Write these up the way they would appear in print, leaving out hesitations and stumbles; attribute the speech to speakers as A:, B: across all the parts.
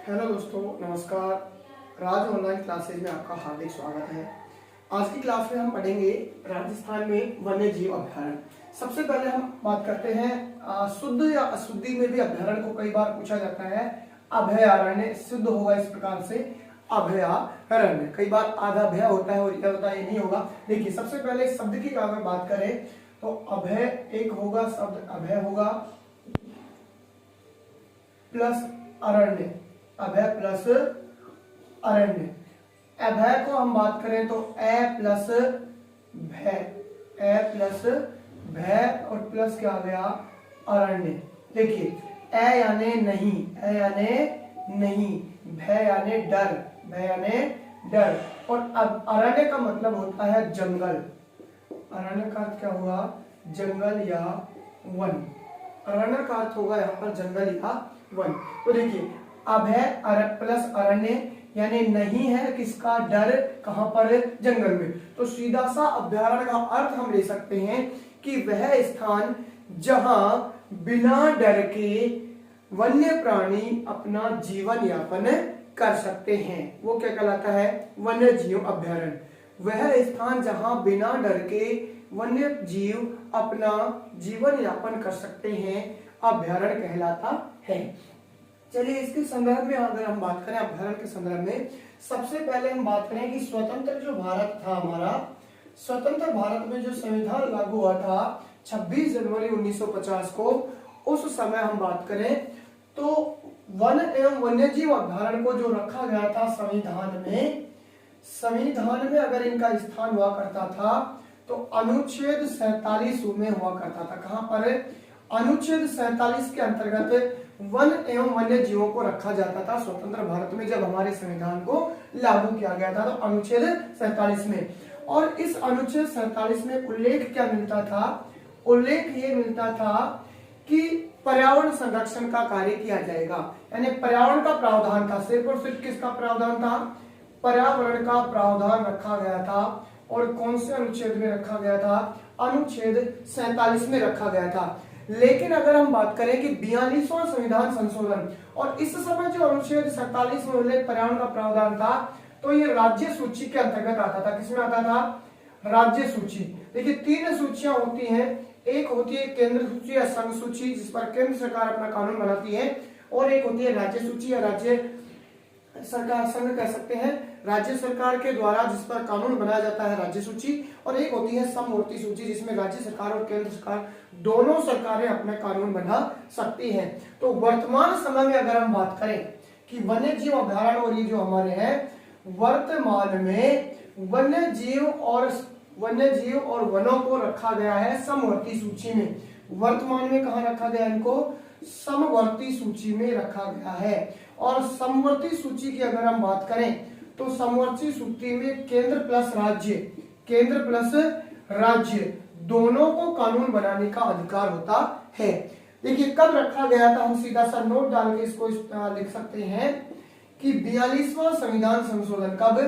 A: Hello दोस्तों, नमस्कार। राज online classes में आपका हार्दिक स्वागत है। आज की क्लास में हम पढ़ेंगे राजस्थान में वन्य जीव अभ्यारण्य। सबसे पहले हम बात करते हैं शुद्ध या अशुद्धि में भी अभ्यारण्य को कई बार पूछा जाता है। अभयारण्य शुद्ध होगा इस प्रकार से अभयारण्य। कई बार आधा भय होता है और यह होता है, ये नहीं होगा। देखिए, सबसे पहले शब्द की अगर बात करें तो अभय एक होगा, शब्द अभय होगा प्लस अरण्य, अभय प्लस अरण्य। अभय को हम बात करें तो ए प्लस भय और प्लस क्या आ गया अरण्य। देखिए, ए यानी नहीं, ए यानी नहीं, भय यानी डर और अब अरण्य का मतलब होता है जंगल। अरण्य का अर्थ क्या हुआ? जंगल या वन। अरण्य का अर्थ होगा यहाँ पर जंगल या वन। तो देखिए, अभय प्लस अरण्य यानी नहीं है किसका? डर। कहां पर? जंगल में। तो सीधा सा अभयारण्य का अर्थ हम ले सकते हैं कि वह स्थान जहां बिना डर के वन्य प्राणी अपना जीवन यापन कर सकते हैं, वो क्या कहलाता है? वन्य जीव अभयारण्य। वह स्थान जहां बिना डर के वन्य जीव अपना जीवन यापन कर सकते हैं, अभयारण्य कहलाता है। चलिए, इसके संदर्भ में अगर हम बात करें, अभयारण्य के संदर्भ में सबसे पहले हम बात करें कि स्वतंत्र जो भारत था हमारा, स्वतंत्र भारत में जो संविधान लागू हुआ था 26 जनवरी 1950 को, उस समय हम बात करें तो वन एवं वन्यजीव अभयारण्य को जो रखा गया था संविधान में अगर इनका स्थान हुआ करता था तो अनुच्छेद 47 में हुआ करता था। कहां पर? अनुच्छेद 47 के अंतर्गत वन एवं वन्य जीवों को रखा जाता था स्वतंत्र भारत में। जब हमारे संविधान को लागू किया गया था तो अनुच्छेद 47 में, और इस अनुच्छेद 47 में उल्लेख क्या मिलता था? उल्लेख ये मिलता था कि पर्यावरण संरक्षण का कार्य किया जाएगा, यानी पर्यावरण का प्रावधान था। सिर्फ और सिर्फ किसका प्रावधान था? पर्यावरण का प्रावधान रखा गया था। और कौन से अनुच्छेद में रखा गया था? अनुच्छेद 47 में रखा गया था। लेकिन अगर हम बात करें कि 42वां संविधान संशोधन, और इस समय जो अनुच्छेद 47 में उल्लेख पर्यावरण का प्रावधान था, तो ये राज्य सूची के अंतर्गत आता था। किसमें आता था? राज्य सूची। देखिए, 3 सूचियां होती हैं। एक होती है केंद्र सूची या संघ सूची, जिस पर केंद्र सरकार अपना कानून बनाती है, और एक होती है राज्य सूची या राज्य सरकार, संघ कह सकते हैं, राज्य सरकार के द्वारा जिस पर कानून बनाया जाता है, राज्य सूची। और एक होती है समवर्ती सूची, जिसमें राज्य सरकार और केंद्र सरकार दोनों सरकारें अपने कानून बना सकती हैं। तो वर्तमान समय में अगर हम बात करें कि वन्य जीव अभयारण्य और ये जो हमारे हैं, वर्तमान में वन्य जीव और वनों को रखा गया है समवर्ती सूची में। वर्तमान में कहां रखा गया? इनको समवर्ती सूची में रखा गया है। और समवर्ती सूची की अगर हम बात करें तो समवर्ती सूची में केंद्र प्लस राज्य दोनों को कानून बनाने का अधिकार होता है। देखिए, कब रखा गया था? हम सीधा सा नोट डाल के इसको लिख सकते हैं कि 42वां संविधान संशोधन। कब?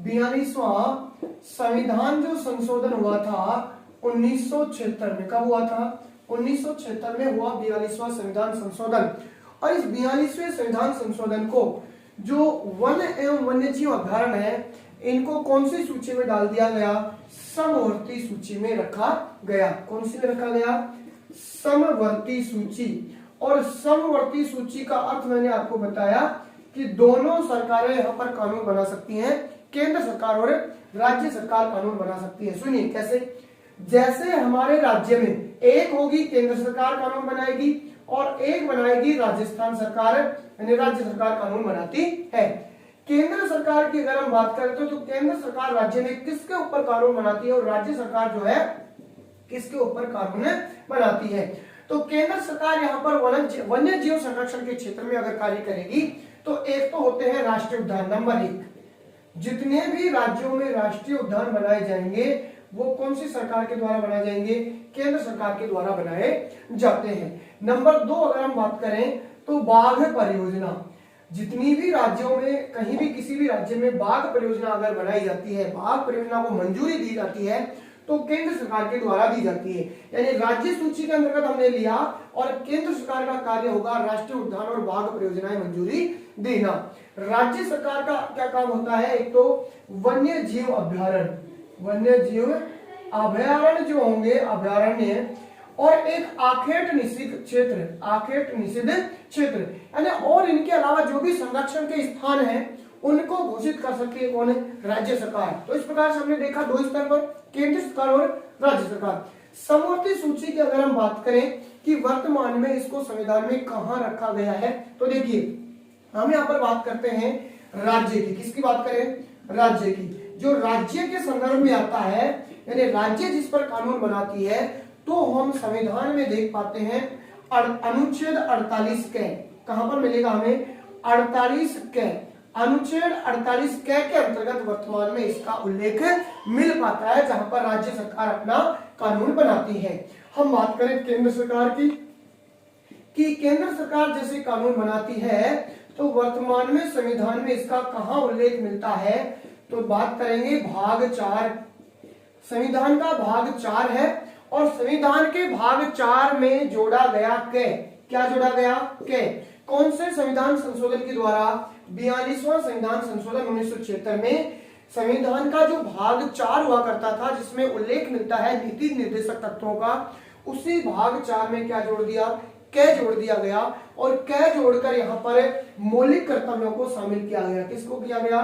A: 42वां संविधान जो संशोधन हुआ था 1976 में। कब हुआ था? 1976 में हुआ 42वां संविधान संशोधन। और इस 42वें संविधान संशोधन को जो वन एवं वन्यजीव अभयारण्य है, इनको कौन सी सूची में डाल दिया गया? समवर्ती सूची में रखा गया। कौन सी में रखा गया? समवर्ती सूची। और समवर्ती सूची का अर्थ मैंने आपको बताया कि दोनों सरकारें यहाँ पर कानून बना सकती हैं, केंद्र सरकार और राज्य सरकार कानून बना सकती है। सुनिए कैसे? जैसे हमारे राज्य में एक होगी केंद्र सरकार कानून बनाएगी और एक बनाएगी राजस्थान सरकार, यानी राज्य सरकार कानून बनाती है। केंद्र सरकार की अगर हम बात करें तो केंद्र सरकार राज्य में किसके ऊपर कानून बनाती है और राज्य सरकार जो है किसके ऊपर कानून बनाती है? तो केंद्र सरकार यहाँ पर वन्य जीव संरक्षण के क्षेत्र में अगर कार्य करेगी तो एक तो होते हैं राष्ट्रीय उद्यान। नंबर 1, जितने भी राज्यों में राष्ट्रीय उद्यान बनाए जाएंगे वो कौन सी सरकार के द्वारा बनाए जाएंगे? केंद्र सरकार के द्वारा बनाए जाते हैं। नंबर 2, अगर हम बात करें तो बाघ परियोजना। जितनी भी राज्यों में, कहीं भी किसी भी राज्य में बाघ परियोजना अगर बनाई जाती है, बाघ परियोजना को मंजूरी दी जाती है, तो केंद्र सरकार के द्वारा दी जाती है। यानी राज्य सूची के अंतर्गत हमने लिया और केंद्र सरकार का कार्य होगा राष्ट्रीय उद्यान और बाघ परियोजनाएं मंजूरी देना। राज्य सरकार का क्या काम होता है, एक तो वन्य जीव अभ्यारण्य, वन्य जीव अभ्यारण्य जो होंगे अभ्यारण्य, और एक आखेट निषिद्ध क्षेत्र, आखेट निषिद्ध क्षेत्र यानी, और इनके अलावा जो भी संरक्षण के स्थान हैं उनको घोषित कर सकती है कौन है, राज्य सरकार। तो इस प्रकार से हमने देखा दो स्तर पर, केंद्र सरकार और राज्य सरकार। समवर्ती सूची की अगर हम बात करें कि वर्तमान में इसको संविधान में कहां रखा गया है, तो देखिए हम यहाँ पर बात करते हैं राज्य की, किसकी बात करें, राज्य की। जो राज्य के संदर्भ में आता है यानी राज्य जिस पर कानून बनाती है, तो हम संविधान में देख पाते हैं अनुच्छेद 48 क, कहां पर मिलेगा हमें, 48 क, अनुच्छेद 48 क के अंतर्गत वर्तमान में इसका उल्लेख मिल पाता है, जहां पर राज्य सरकार अपना कानून बनाती है। हम बात करें केंद्र सरकार की, कि केंद्र सरकार जैसे कानून बनाती है तो वर्तमान में संविधान में इसका कहां उल्लेख मिलता है, तो बात करेंगे भाग 4, संविधान का भाग 4 है, और संविधान के भाग 4 में जोड़ा गया क, क्या जोड़ा गया क, कौन से संविधान संशोधन के द्वारा, 42वां संविधान संशोधन 1976 में संविधान का जो भाग 4 हुआ करता था जिसमें उल्लेख मिलता है नीति निर्देशक तत्वों का, उसी भाग 4 में क्या जोड़ दिया, क जोड़ दिया गया, और क जोड़कर यहाँ पर मौलिक कर्तव्यों को शामिल किया गया। किसको किया गया,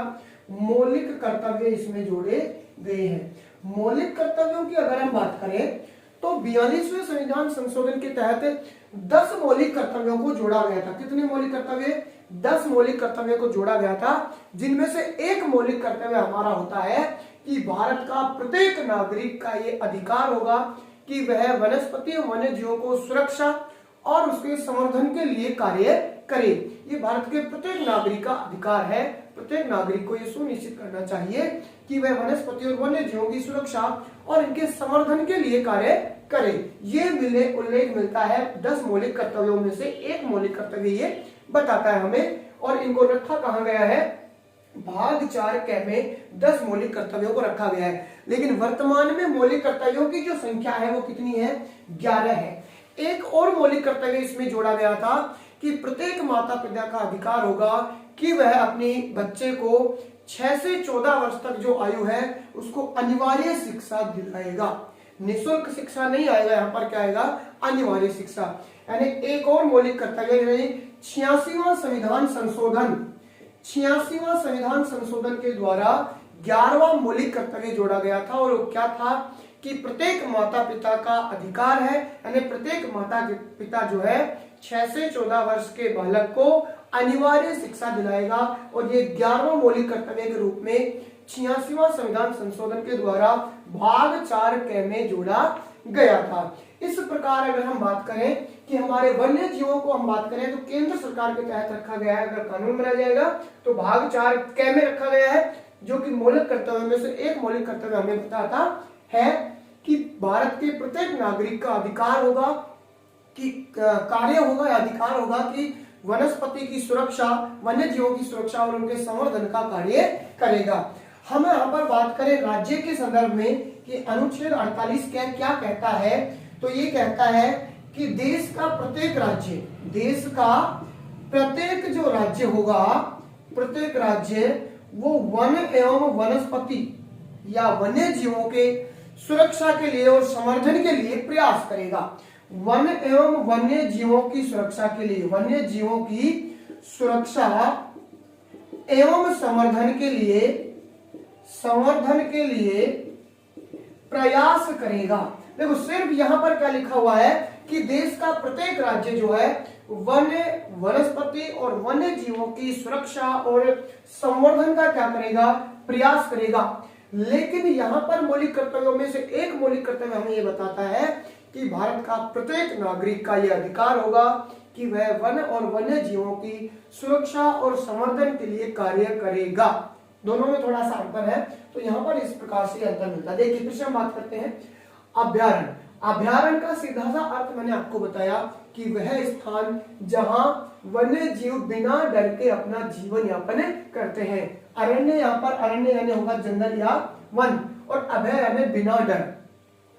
A: मौलिक कर्तव्य इसमें जोड़े गए हैं। मौलिक कर्तव्यों की अगर हम बात करें तो 42वें संविधान संशोधन के तहत 10 मौलिक कर्तव्यों को जोड़ा गया था। कितने मौलिक कर्तव्य, 10 मौलिक कर्तव्यों को जोड़ा गया था, जिनमें से एक मौलिक कर्तव्य हमारा होता है कि भारत का प्रत्येक नागरिक का ये अधिकार होगा कि वह वनस्पति और वन्य जीवों को सुरक्षा और उसके संवर्धन के लिए कार्य करे। ये भारत के प्रत्येक नागरिक का अधिकार है। प्रत्येक नागरिक को यह सुनिश्चित करना चाहिए कि वह वनस्पति और वन्य जीवों की सुरक्षा और इनके संवर्धन के लिए कार्य करे। ये उल्लेख मिलता है 10 मौलिक कर्तव्यों में से एक मौलिक कर्तव्य ये बताता है हमें, और इनको रखा कहा गया है, भाग 4 क में 10 मौलिक कर्तव्यों को रखा गया है। लेकिन वर्तमान में मौलिक कर्तव्यों की जो संख्या है वो कितनी है, 11 है। एक और मौलिक कर्तव्य इसमें जोड़ा गया था कि प्रत्येक माता पिता का अधिकार होगा कि वह अपनी बच्चे को 6 से 14 वर्ष तक जो आयु है उसको अनिवार्य शिक्षा दिलाएगा। निःशुल्क शिक्षा नहीं आएगा, यहाँ पर क्या आएगा, अनिवार्य शिक्षा। यानी एक और मौलिक कर्तव्य 86वां संविधान संशोधन, 86वां संविधान संशोधन के द्वारा 11वां मौलिक कर्तव्य जोड़ा गया था, और वो क्या था कि प्रत्येक माता पिता का अधिकार है, यानी प्रत्येक माता पिता जो है 6 से 14 वर्ष के बालक को अनिवार्य शिक्षा दिलाएगा। और ये 11वां मौलिक कर्तव्य के रूप में 86वां संविधान संशोधन के द्वारा भाग 4 क में जोड़ा गया था। इस प्रकार अगर हम बात करें कि हमारे वन्य जीवों को हम बात करें तो केंद्र सरकार के तहत रखा गया है। अगर कानून बनाया जाएगा तो भाग 4 क में रखा गया है, जो कि मौलिक कर्तव्य में से एक मौलिक कर्तव्य हमें बताता है कि भारत के प्रत्येक नागरिक का अधिकार होगा कि कार्य होगा या अधिकार होगा कि वनस्पति की सुरक्षा, वन्य जीवों की सुरक्षा और उनके संवर्धन का कार्य करेगा। हम यहाँ पर बात करें राज्य के संदर्भ में कि अनुच्छेद 48 क्या कहता है, तो ये कहता है कि देश का प्रत्येक राज्य, देश का प्रत्येक जो राज्य होगा, प्रत्येक राज्य वो वन एवं वनस्पति या वन्य जीवों के सुरक्षा के लिए और संवर्धन के लिए प्रयास करेगा। वन एवं वन्य जीवों की सुरक्षा के लिए, वन्य जीवों की सुरक्षा एवं संवर्धन के लिए प्रयास करेगा। देखो सिर्फ यहां पर क्या लिखा हुआ है कि देश का प्रत्येक राज्य जो है वनस्पति और वन्य जीवों की सुरक्षा और संवर्धन का क्या करेगा, प्रयास करेगा। लेकिन यहाँ पर मौलिक कर्तव्यों में से एक मौलिक कर्तव्य हमें ये बताता है कि भारत का प्रत्येक नागरिक का यह अधिकार होगा कि वह वन और वन्य जीवों की सुरक्षा और संवर्धन के लिए कार्य करेगा। दोनों में थोड़ा सा अंतर है, तो यहाँ पर इस प्रकार से अंतर मिलता है। देखिए फिर से हम बात करते हैं अभ्यारण्य। अभ्यारण्य का सीधा सा अर्थ मैंने आपको बताया कि वह स्थान जहां वन्य जीव बिना डर के अपना जीवन यापन करते हैं। अरण्य, यहाँ पर अरण्य यानी होगा जंगल या वन, और अभय यानी बिना डर,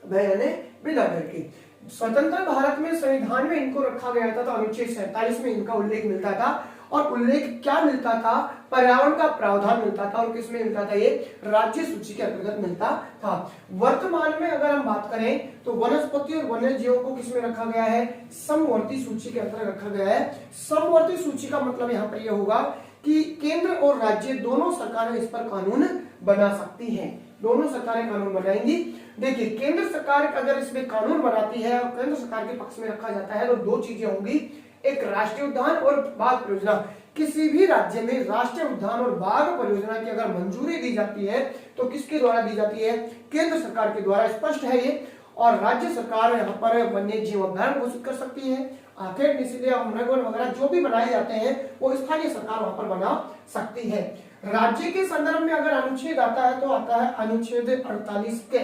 A: अभय यानी बिना डर के। स्वतंत्र भारत में संविधान में इनको रखा गया था, तो अनुच्छेद 47 में इनका उल्लेख मिलता था। और उल्लेख क्या मिलता था? पर्यावरण का प्रावधान मिलता था। और किसमें मिलता था? ये राज्य सूची के अंतर्गत मिलता था। वर्तमान में अगर हम बात करें तो वनस्पति और वन्य जीवों को किसमें रखा गया है? समवर्ती सूची के अंतर्गत रखा गया है। समवर्ती सूची का मतलब यहाँ पर यह होगा कि केंद्र और राज्य दोनों सरकारें इस पर कानून बना सकती हैं। दोनों सरकारें कानून बनाएंगी। देखिए, केंद्र सरकार अगर इसमें कानून बनाती है और केंद्र सरकार के पक्ष में रखा जाता है तो दो चीजें होंगी, एक राष्ट्रीय उद्यान और बाघ परियोजना। किसी भी राज्य में राष्ट्रीय उद्यान और बाघ परियोजना की अगर मंजूरी दी जाती है तो किसके द्वारा दी जाती है? केंद्र सरकार के द्वारा। स्पष्ट है ये। और राज्य सरकार यहाँ पर वन्य जीव अभयारण्य घोषित कर सकती है। आखेट इसलिए मृगवन वगैरह जो भी बनाए जाते हैं वो स्थानीय सरकार वहां पर बना सकती है। राज्य के संदर्भ में अगर अनुच्छेद आता है तो आता है अनुच्छेद 48 के।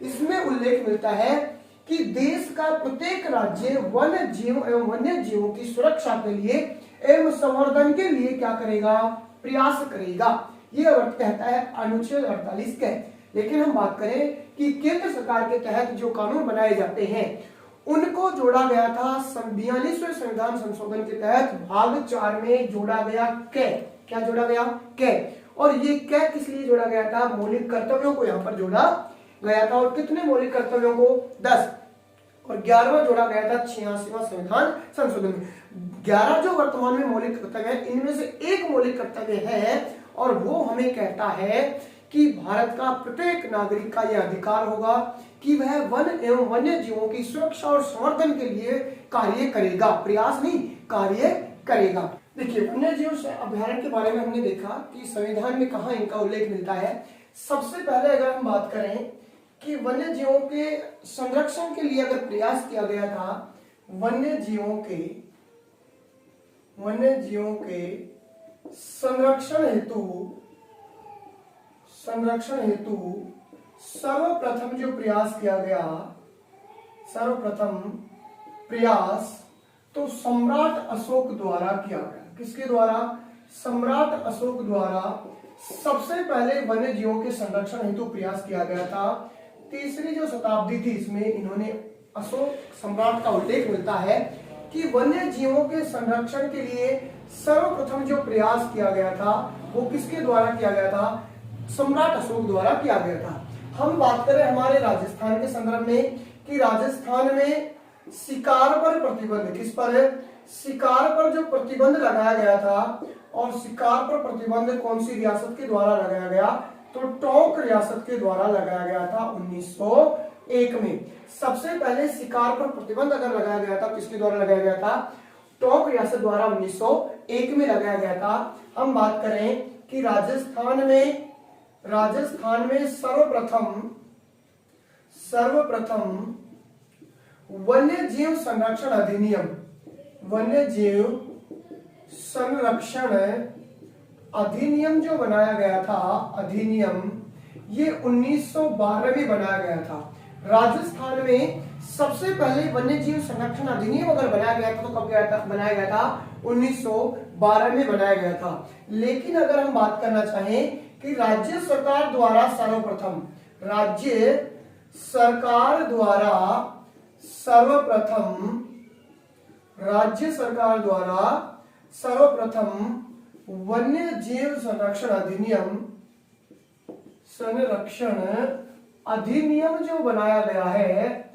A: इसमें उल्लेख मिलता है कि देश का प्रत्येक राज्य वन्य जीव एवं वन्य जीवों की सुरक्षा के लिए एवं संवर्धन के लिए क्या करेगा? प्रयास करेगा। ये अर्थ कहता है अनुच्छेद 48 के। लेकिन हम बात करें कि केंद्र सरकार के तहत जो कानून बनाए जाते हैं उनको जोड़ा गया था 42वें संविधान संशोधन के तहत भाग 4 में जोड़ा गया कै। क्या जोड़ा गया? कै। और ये कै किस लिए जोड़ा गया था? मौलिक कर्तव्यों को यहाँ पर जोड़ा गया था। और कितने मौलिक कर्तव्यों को? 10। और 11वां जोड़ा गया था 86वां संविधान संशोधन में। 11 जो वर्तमान में मौलिक कर्तव्य है, इनमें से एक मौलिक कर्तव्य है और वो हमें कहता है कि भारत का प्रत्येक नागरिक का यह अधिकार होगा कि वह वन एवं वन्य जीवों की सुरक्षा और संवर्धन के लिए कार्य करेगा। प्रयास नहीं, कार्य करेगा। देखिए, वन्य जीव अभयारण्य के बारे में हमने देखा कि संविधान में कहाँ इनका उल्लेख मिलता है। सबसे पहले अगर हम बात करें कि वन्य जीवों के संरक्षण के लिए अगर प्रयास किया गया था, वन्य जीवों के संरक्षण हेतु सर्वप्रथम जो प्रयास किया गया, सर्वप्रथम प्रयास तो सम्राट अशोक द्वारा किया गया। किसके द्वारा? सम्राट अशोक द्वारा सबसे पहले वन्य जीवों के संरक्षण हेतु प्रयास किया गया था। तीसरी जो शताब्दी थी इसमें इन्होंने अशोक सम्राट का उल्लेख मिलता है कि वन्य जीवों के संरक्षण के लिए सर्वप्रथम जो प्रयास किया गया था वो किसके द्वारा किया गया था? सम्राट अशोक द्वारा किया गया था। हम बात करें हमारे राजस्थान के संदर्भ में कि राजस्थान में शिकार पर प्रतिबंध, किस पर है? शिकार पर जो प्रतिबंध लगाया गया था, और शिकार पर प्रतिबंध कौन सी रियासत के द्वारा लगाया गया? तो टोंक रियासत के द्वारा लगाया गया था 1901 में। सबसे पहले शिकार पर प्रतिबंध अगर लगाया गया था, किसके द्वारा लगाया गया था? टोंक रियासत द्वारा 1901 में लगाया गया था। हम बात करें कि राजस्थान में सर्वप्रथम वन्य जीव संरक्षण अधिनियम जो बनाया गया था, अधिनियम ये 1912 में बनाया गया था। राजस्थान में सबसे पहले वन्य जीव संरक्षण अधिनियम अगर बनाया गया था तो कब बनाया गया था? 1912 में बनाया गया था। लेकिन अगर हम बात करना चाहें कि राज्य सरकार द्वारा सर्वप्रथम वन्य जीव संरक्षण अधिनियम जो बनाया गया है,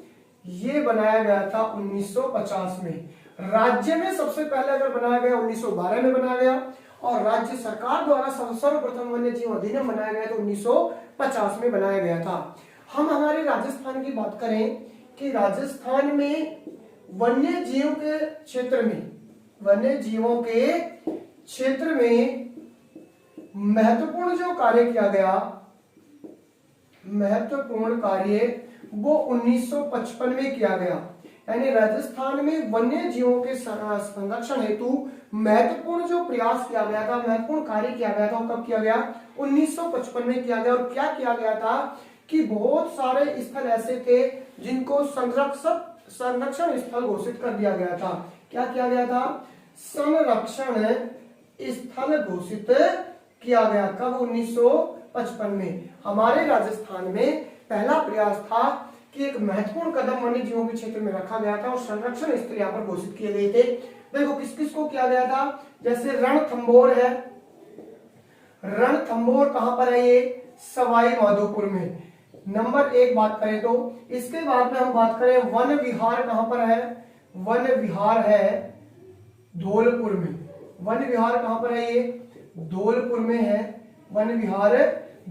A: ये बनाया गया था 1950 में। राज्य में सबसे पहले अगर बनाया गया 1912 में बनाया गया, और राज्य सरकार द्वारा सर्वप्रथम वन्य जीव अधिनियम बनाया गया तो 1950 में बनाया गया था। हम हमारे राजस्थान की बात करें कि राजस्थान में वन्य जीवों के क्षेत्र में महत्वपूर्ण जो कार्य किया गया, महत्वपूर्ण कार्य वो 1955 में किया गया। यानी राजस्थान में वन्य जीवों के संरक्षण हेतु महत्वपूर्ण जो प्रयास किया गया था, महत्वपूर्ण कार्य किया गया था, वो कब किया गया? 1955 में किया गया। और क्या किया गया था कि बहुत सारे स्थल ऐसे थे जिनको संरक्षण स्थल घोषित कर दिया गया था। क्या किया गया था? संरक्षण स्थल घोषित किया गया। कब? 1955 में। हमारे राजस्थान में पहला प्रयास था कि एक महत्वपूर्ण कदम वन्य जीवों के क्षेत्र में रखा गया था और संरक्षण स्थल यहाँ पर घोषित किए गए थे। देखो किस किस को किया गया था, जैसे रणथंभौर है, रणथंभौर कहां पर है, ये सवाई माधोपुर में, नंबर 1 बात करें तो। इसके बाद में हम बात करें वन विहार कहां पर है, वन विहार है धौलपुर में, वन विहार कहां पर है, ये धौलपुर में है, वन विहार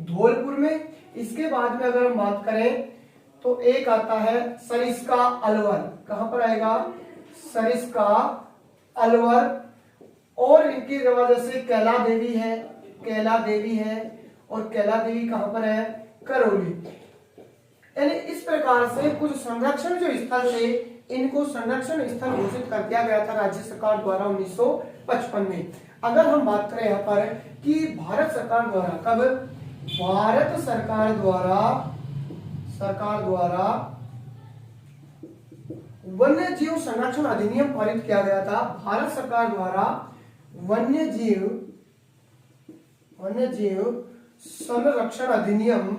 A: धौलपुर में। इसके बाद में अगर हम बात करें तो एक आता है सरिस्का अलवर, कहां पर आएगा, सरिस्का अलवर। और इनकी जगह जैसे कैला देवी है, कैला देवी है, और कैला देवी कहां पर है, करौली। यानी इस प्रकार से कुछ संरक्षण जो स्थल थे इनको संरक्षण स्थल घोषित कर दिया गया था राज्य सरकार द्वारा 1955 में। अगर हम बात करें यहाँ पर कि भारत सरकार द्वारा कब, भारत सरकार द्वारा वन्य जीव संरक्षण अधिनियम पारित किया गया था। भारत सरकार द्वारा वन्य जीव संरक्षण अधिनियम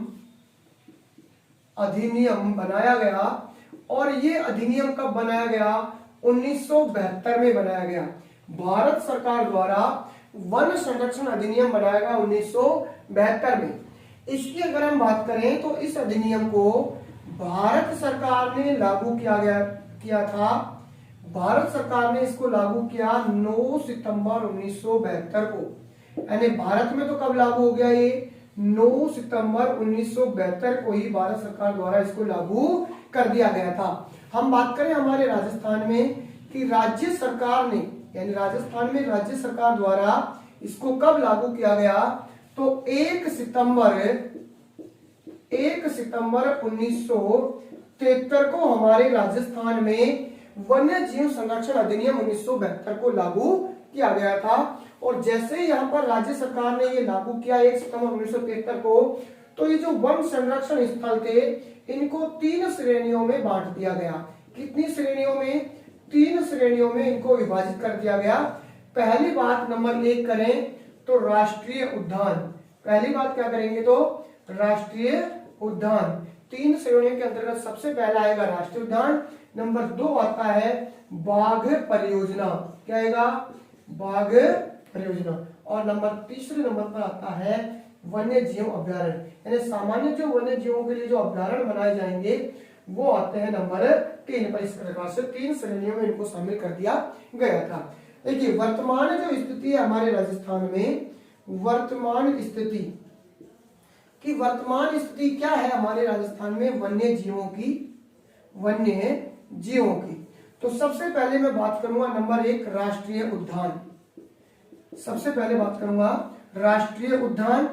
A: बनाया गया। और ये अधिनियम कब बनाया गया, 1972 में बनाया गया। भारत सरकार द्वारा वन संरक्षण अधिनियम बनाया गया 1972 में। इसकी अगर हम बात करें तो इस अधिनियम को भारत सरकार ने लागू किया था। भारत सरकार ने इसको लागू किया 9 सितंबर 1972 को। यानी भारत में तो कब लागू हो गया, ये 9 सितंबर 1972 को ही भारत सरकार द्वारा इसको लागू कर दिया गया था। हम बात करें हमारे राजस्थान में कि राज्य सरकार ने, यानी राजस्थान में राज्य सरकार द्वारा इसको कब लागू किया गया, तो 1 सितंबर 1973 को हमारे राजस्थान में वन्य जीव संरक्षण अधिनियम 1972 को लागू किया गया था। और जैसे ही यहाँ पर राज्य सरकार ने ये लागू किया 1 सितंबर 1973 को, तो ये जो वन संरक्षण स्थल थे इनको 3 श्रेणियों में बांट दिया गया। कितनी श्रेणियों में, 3 श्रेणियों में इनको विभाजित कर दिया गया। पहली बात नंबर 1 करें तो राष्ट्रीय उद्यान, पहली बात क्या करेंगे तो राष्ट्रीय उद्यान। 3 श्रेणियों के अंतर्गत सबसे पहला आएगा राष्ट्रीय उद्यान, नंबर 2 आता है बाघ परियोजना, क्या आएगा, बाघ परियोजना, और तीसरे नंबर पर आता है वन्य जीव अभ्यारण्य। यानी सामान्य जो वन्य जीवों के लिए जो अभ्यारण्य बनाए जाएंगे वो आते हैं नंबर 3 पर। इस प्रकार से 3 श्रेणियों में इनको शामिल कर दिया गया था। देखिए वर्तमान जो स्थिति है हमारे राजस्थान में, वर्तमान स्थिति क्या है हमारे राजस्थान में वन्य जीवों की। तो सबसे पहले मैं बात करूंगा नंबर 1 राष्ट्रीय उद्यान। सबसे पहले बात करूंगा राष्ट्रीय उद्यान।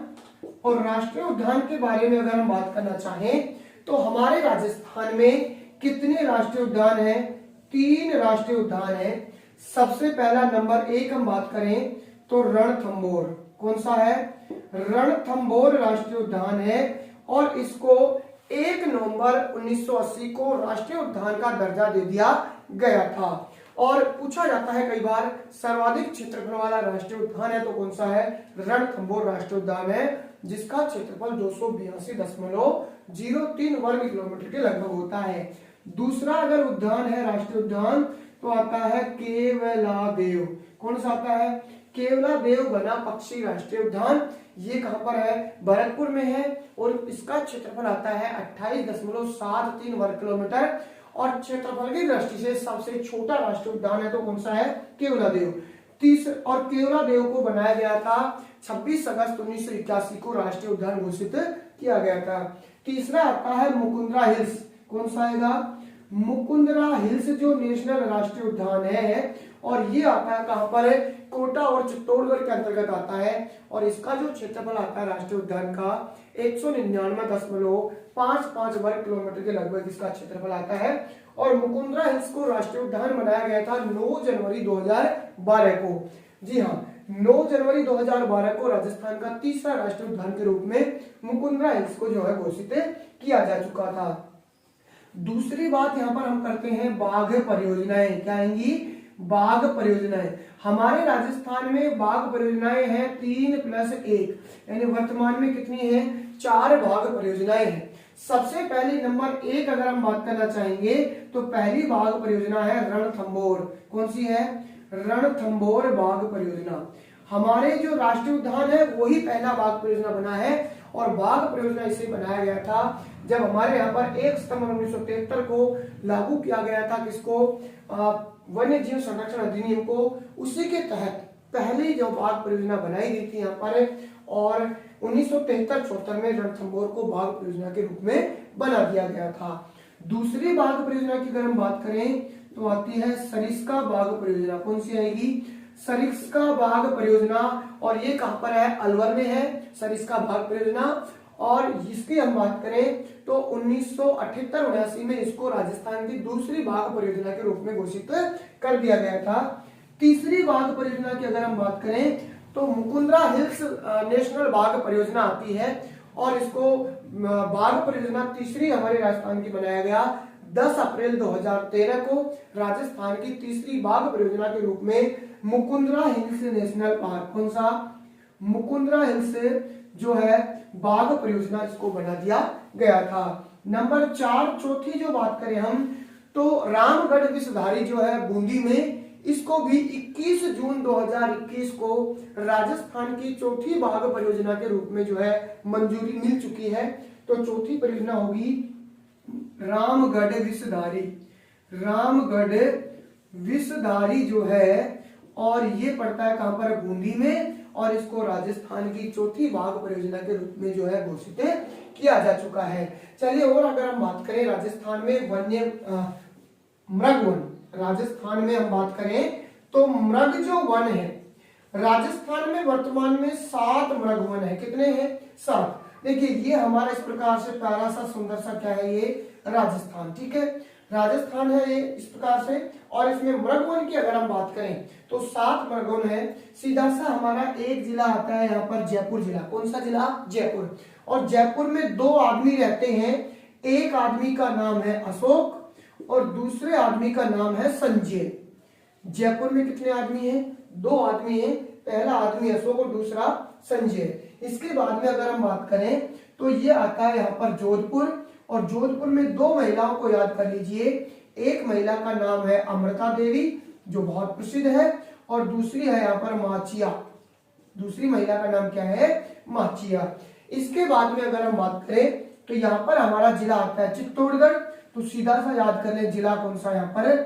A: और राष्ट्रीय उद्यान के बारे में अगर हम बात करना चाहें तो हमारे राजस्थान में कितने राष्ट्रीय उद्यान हैं, 3 राष्ट्रीय उद्यान हैं। सबसे पहला नंबर 1 हम बात करें तो रणथंभौर, कौन सा है, रणथंभौर राष्ट्रीय उद्यान है। और इसको 1 नवंबर 1980 को राष्ट्रीय उद्यान का दर्जा दे दिया गया था। और पूछा जाता है कई बार सर्वाधिक क्षेत्रफल वाला राष्ट्रीय उद्यान है तो कौन सा है, रणथंभौर राष्ट्रीय उद्यान है, जिसका क्षेत्रफल 282.03 वर्ग किलोमीटर के लगभग होता है। दूसरा अगर उद्यान है राष्ट्रीय उद्यान तो आता है केवलादेव, कौन सा आता है, केवलादेव घना पक्षी राष्ट्रीय उद्यान। ये कहां पर है, भरतपुर में है, और इसका क्षेत्रफल आता है 28.73 वर्ग किलोमीटर। और क्षेत्रफल की दृष्टि से सबसे छोटा राष्ट्रीय उद्यान है तो कौन सा है, केवलादेव। और केवलादेव को बनाया गया था 26 अगस्त 1981 को राष्ट्रीय उद्यान घोषित किया गया था। तीसरा आता है मुकुंदरा हिल्स, कौन सा आएगा, मुकुंदरा हिल्स जो नेशनल राष्ट्रीय उद्यान है। और ये आता है कहां पर है, कोटा और चित्तौड़गढ़ के अंतर्गत आता है। और इसका जो क्षेत्रफल आता है राष्ट्रीय उद्यान का 199.55 वर्ग किलोमीटर के लगभग इसका क्षेत्रफल आता है। और मुकुंदरा हिल्स को राष्ट्रीय उद्यान बनाया गया था 9 जनवरी 2012 को। जी हाँ, 9 जनवरी 2012 को राजस्थान का तीसरा राष्ट्रीय उद्यान के रूप में मुकुंदरा हिल्स को जो है घोषित किया जा चुका था। दूसरी बात यहाँ पर हम करते हैं बाघ परियोजनाएं, क्या आएंगी, बाघ परियोजनाएं। हमारे राजस्थान में बाघ परियोजनाएं हैं 3+1, यानी वर्तमान में कितनी है, 4 बाघ परियोजनाएं हैं। सबसे पहले नंबर 1 अगर हम बात करना चाहेंगे तो पहली बाघ परियोजना है रणथंभौर। कौन सी है? रणथंभौर बाघ परियोजना। हमारे जो राष्ट्रीय उद्यान है वही पहला बाघ परियोजना बना है, और बाघ परियोजना इसे बनाया गया था जब हमारे यहाँ पर 1 सितंबर 1973 को लागू किया गया था, किसको? वन्य जीव संरक्षण अधिनियम को। उसी के तहत पहली जो बाघ परियोजना बनाई गई थी यहाँ पर, और 1973-74 में रणथंभौर को बाघ परियोजना के रूप में बना दिया गया था। दूसरी बाघ परियोजना की अगर हम बात करें तो आती है सरिस्का बाघ परियोजना। कौन सी आएगी? सरिस्का बाघ परियोजना। और ये कहां पर है? अलवर में है सरिस्का बाघ परियोजना। और इसकी हम बात करें तो 1978-79 में इसको राजस्थान की दूसरी बाघ परियोजना के रूप में घोषित कर दिया गया था। तीसरी बाघ परियोजना की अगर हम बात करें तो मुकुंदरा हिल्स नेशनल बाघ परियोजना आती है, और इसको बाघ परियोजना तीसरी हमारे राजस्थान की बनाया गया 10 अप्रैल 2013 को राजस्थान की तीसरी बाघ परियोजना के रूप में मुकुंदरा हिल्स नेशनल पार्क। कौन सा? मुकुंदरा हिल्स जो है बाघ परियोजना, इसको बना दिया गया था। नंबर 4 चौथी जो बात करें हम तो रामगढ़ विषधारी जो है बूंदी में, इसको भी 21 जून 2021 को राजस्थान की चौथी बाघ परियोजना के रूप में जो है मंजूरी मिल चुकी है। तो चौथी परियोजना होगी रामगढ़ विषधारी। रामगढ़ विषधारी जो है, और ये पड़ता है कहां पर? बूंदी में, और इसको राजस्थान की चौथी बाघ परियोजना के रूप में जो है घोषित किया जा चुका है। चलिए, और अगर हम बात करें राजस्थान में वन्य मृगवन, राजस्थान में हम बात करें तो मृग जो वन है राजस्थान में वर्तमान में 7 मृगवन है। कितने हैं? 7। देखिए, ये हमारा इस प्रकार से प्यारा सा सुंदर सा क्या है? ये राजस्थान। ठीक है, राजस्थान है ये इस प्रकार से। और इसमें मृगवन की अगर हम बात करें तो 7 मृगवन है। सीधा सा हमारा एक जिला आता है यहाँ पर जयपुर जिला। कौन सा जिला? जयपुर। और जयपुर में 2 आदमी रहते हैं। एक आदमी का नाम है अशोक और दूसरे आदमी का नाम है संजय। जयपुर में कितने आदमी हैं? 2 आदमी हैं। पहला आदमी अशोक और दूसरा संजय। इसके बाद में अगर हम बात करें तो ये आता है यहाँ पर जोधपुर, और जोधपुर में 2 महिलाओं को याद कर लीजिए। एक महिला का नाम है अमृता देवी जो बहुत प्रसिद्ध है, और दूसरी है यहाँ पर माचिया। दूसरी महिला का नाम क्या है? माचिया। इसके बाद में अगर हम बात करें तो यहाँ पर हमारा जिला आता है चित्तौड़गढ़। तो सीधा सा याद कर ले, जिला कौन सा? यहाँ पर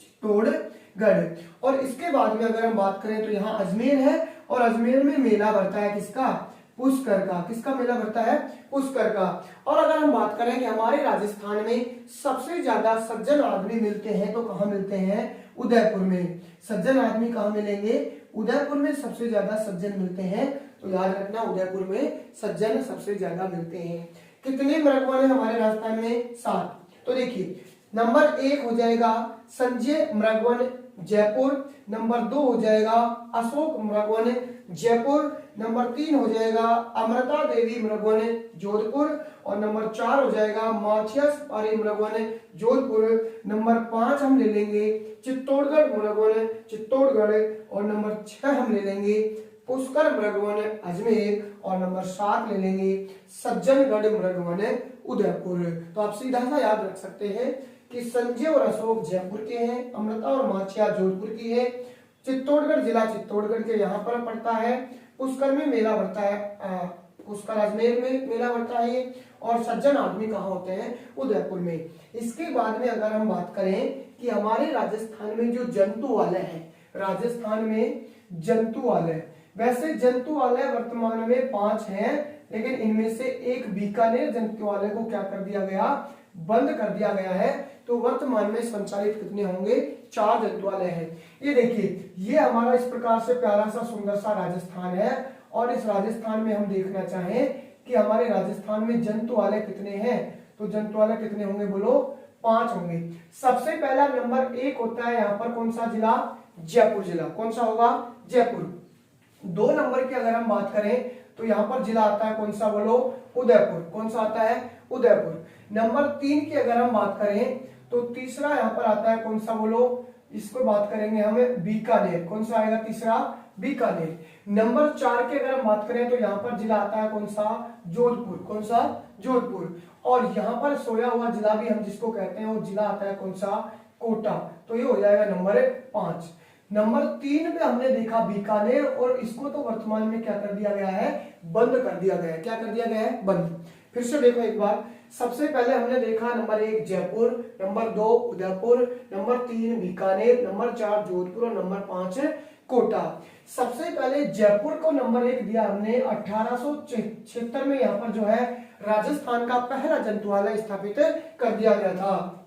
A: चित्तौड़गढ़। और इसके बाद में अगर हम बात करें तो यहाँ अजमेर है, और अजमेर में मेला भरता है किसका? पुष्कर का। किसका मेला भरता है? पुष्कर का। और अगर हम बात करें कि हमारे राजस्थान में सबसे ज्यादा सज्जन आदमी मिलते हैं तो कहाँ मिलते हैं? उदयपुर में। सज्जन आदमी कहाँ मिलेंगे? उदयपुर में सबसे ज्यादा सज्जन मिलते हैं। तो याद रखना, उदयपुर में सज्जन सबसे ज्यादा मिलते हैं। कितने मृगवन है हमारे राजस्थान में? 7। तो देखिए, नंबर 1 हो जाएगा संजय मृगवन जयपुर, नंबर 2 हो जाएगा अशोक मृगवन जयपुर, नंबर 3 हो जाएगा अमृता देवी मृगवन जोधपुर, और नंबर 4 हो जाएगा माचिया सफारी मृगवन जोधपुर, नंबर 5 हम ले लेंगे चित्तौड़गढ़ मृगवन चित्तौड़गढ़, और नंबर 6 हम ले लेंगे पुष्कर मृगवन अजमेर, और नंबर 7 ले लेंगे सज्जनगढ़ मृगवन उदयपुर। तो आप सीधा सा याद रख सकते हैं कि संजय और अशोक जयपुर के हैं, अमृता और माचिया जोधपुर की है, चित्तौड़गढ़ जिला चित्तौड़गढ़ के यहाँ पर पड़ता है, पुष्कर में मेला भरता है, पुष्कर अजमेर में मेला भरता है, और सज्जन आदमी कहाँ होते हैं? उदयपुर में। इसके बाद में अगर हम बात करें कि हमारे राजस्थान में जो जंतुआलय है, राजस्थान में जंतुआलय, वैसे जंतुआलय वर्तमान में 5 हैं, लेकिन इनमें से एक बीकानेर जंतुआलय को क्या कर दिया गया? बंद कर दिया गया है। तो वर्तमान में संचालित कितने होंगे? 4 जंतुआलय हैं। ये देखिए, ये हमारा इस प्रकार से प्यारा सा सुंदर सा राजस्थान है, और इस राजस्थान में हम देखना चाहें कि हमारे राजस्थान में जंतुआलय कितने हैं, तो जंतुआलय कितने होंगे? बोलो, 5 होंगे। सबसे पहला नंबर 1 होता है यहाँ पर कौन सा जिला? जयपुर जिला। कौन सा होगा? जयपुर। 2 नंबर की अगर हम बात करें तो यहाँ पर जिला आता है कौन सा? बोलो, उदयपुर। कौन सा आता है? उदयपुर। नंबर 3 की अगर हम बात करें तो तीसरा यहाँ पर आता है कौन सा? बोलो, इसको बात करेंगे हम बीकानेर। कौन सा आएगा तीसरा? बीकानेर। नंबर 4 की अगर हम बात करें तो यहाँ पर जिला आता है कौन सा? जोधपुर। कौन सा? जोधपुर। और यहाँ पर सोया हुआ जिला भी हम जिसको कहते हैं वो जिला आता है कौन सा? कोटा। तो ये हो जाएगा नंबर 5। नंबर 3 पे हमने देखा बीकानेर, और इसको तो वर्तमान में क्या कर दिया गया है? बंद कर दिया गया है। क्या कर दिया गया है? बंद। फिर से देखो एक बार, सबसे पहले हमने देखा number 1 Jaipur, number 2 Udaipur, number 3 Bikaner, number 4 Jodhpur और नंबर 5 कोटा। सबसे पहले जयपुर को नंबर 1 दिया हमने 1876 में। यहाँ पर जो है राजस्थान का पहला जंतुआलय स्थापित कर दिया गया था।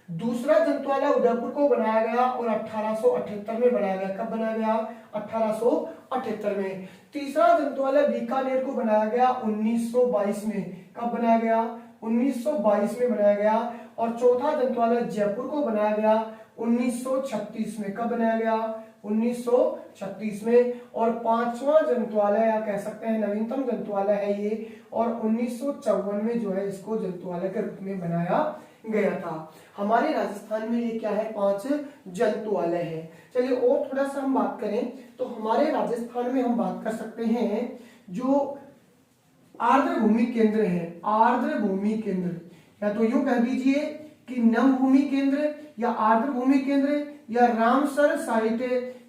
A: दूसरा जंतुआलय उदयपुर को बनाया गया और 1878 में बनाया गया। कब बनाया गया? 1878 में। तीसरा जंतुआलय बीकानेर को बनाया गया 1922 में। कब बनाया गया? 1922 में बनाया गया। और चौथा जंतुआलय जयपुर को बनाया गया 1936 में। कब बनाया गया? 1936 में। और पांचवा जंतुआलय या कह सकते हैं नवीनतम जंतुआलय है ये, और 1954 में जो है इसको जंतुआलय के रूप में बनाया गया था। हमारे राजस्थान में ये क्या है? 5 जंतुआलय है। चलिए और थोड़ा सा हम बात करें तो हमारे राजस्थान में हम बात कर सकते हैं जो आर्द्र भूमि केंद्र है। आर्द्र भूमि केंद्र, या तो यूं कह दीजिए कि नम भूमि केंद्र या आर्द्र भूमि केंद्र या रामसर साइट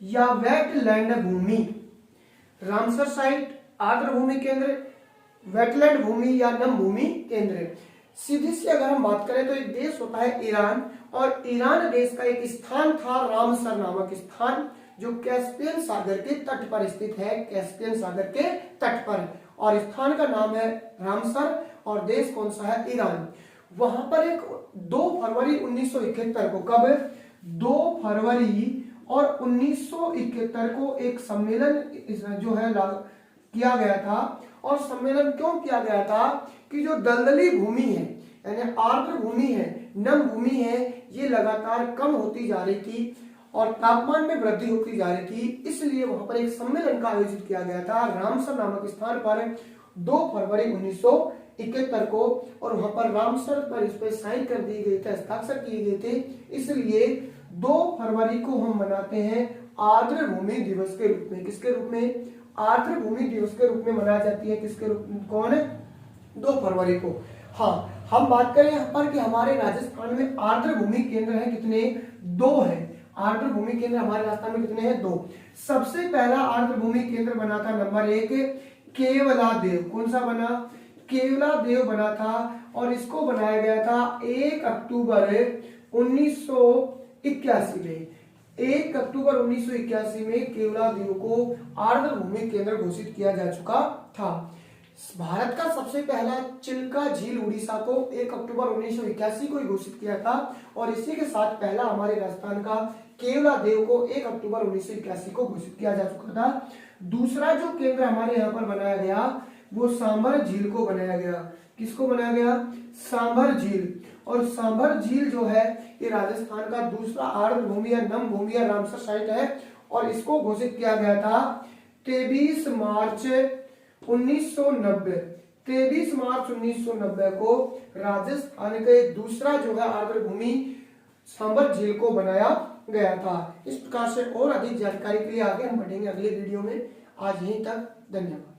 A: या वेटलैंड भूमि। रामसर साइट, आर्द्र भूमि केंद्र, वेटलैंड भूमि या नम भूमि केंद्र। सीधी सी अगर हम बात करें तो एक देश होता है ईरान, और ईरान देश का एक स्थान था रामसर नामक स्थान, जो कैस्पियन सागर के तट पर स्थित है। कैस्पियन सागर के तट पर, और स्थान का नाम है रामसर, और देश कौन सा है? ईरान। वहां पर एक 2 फरवरी 1971 को, कब? 2 फरवरी और 1971 को एक सम्मेलन जो है किया गया था। और सम्मेलन क्यों किया गया था? कि जो दलदली भूमि है यानी आर्द्र भूमि है, नम भूमि है, ये लगातार कम होती जा रही थी और तापमान में वृद्धि होती जा रही थी। इसलिए वहां पर एक सम्मेलन का आयोजित किया गया था रामसर नामक स्थान पर 2 फरवरी 1971 को, और वहां पर रामसर पर इस पर साइन कर दिए गए थे, हस्ताक्षर किए गए थे। इसलिए 2 फरवरी को हम मनाते हैं आर्द्र भूमि दिवस के रूप में। किसके रूप में? आर्द्र भूमि दिवस के रूप में मनाई जाती है। किसके रूप में? कौन है? 2 फरवरी को। हाँ, हम बात करें यहाँ पर कि हमारे राजस्थान में आर्द्र भूमि केंद्र है कितने? 2 है। आर्द्र भूमि केंद्र हमारे राजस्थान में कितने हैं? 2। सबसे पहला आर्द्र भूमि केंद्र बना था नंबर 1 केवलादेव। कौन सा बना? केवलादेव बना था, और इसको बनाया गया था 1 अक्टूबर 1981 में। 1 अक्टूबर 1981 में केवलादेव को आर्द्र भूमि केंद्र घोषित किया जा चुका था। भारत का सबसे पहला चिल्का झील उड़ीसा को 1 अक्टूबर 1981 को ही घोषित किया था, और इसी के साथ पहला हमारे राजस्थान का केवलादेव को 1 अक्टूबर 1981 को घोषित किया जा चुका था। दूसरा जो केंद्र हमारे यहाँ पर बनाया गया वो सांभर झील को बनाया गया। किसको बनाया गया? सांभर झील। और सांभर झील जो है ये राजस्थान का दूसरा आर्द्र भूमि या नम भूमि या रामसर साइट है, और इसको घोषित किया गया था 23 मार्च 1990। 23 मार्च 1990 को राजस्थान के दूसरा जो है आर्द्र भूमि सांभर झील को बनाया गया था। इस प्रकार से और अधिक जानकारी के लिए आगे हम बढ़ेंगे अगले वीडियो में। आज यहीं तक, धन्यवाद।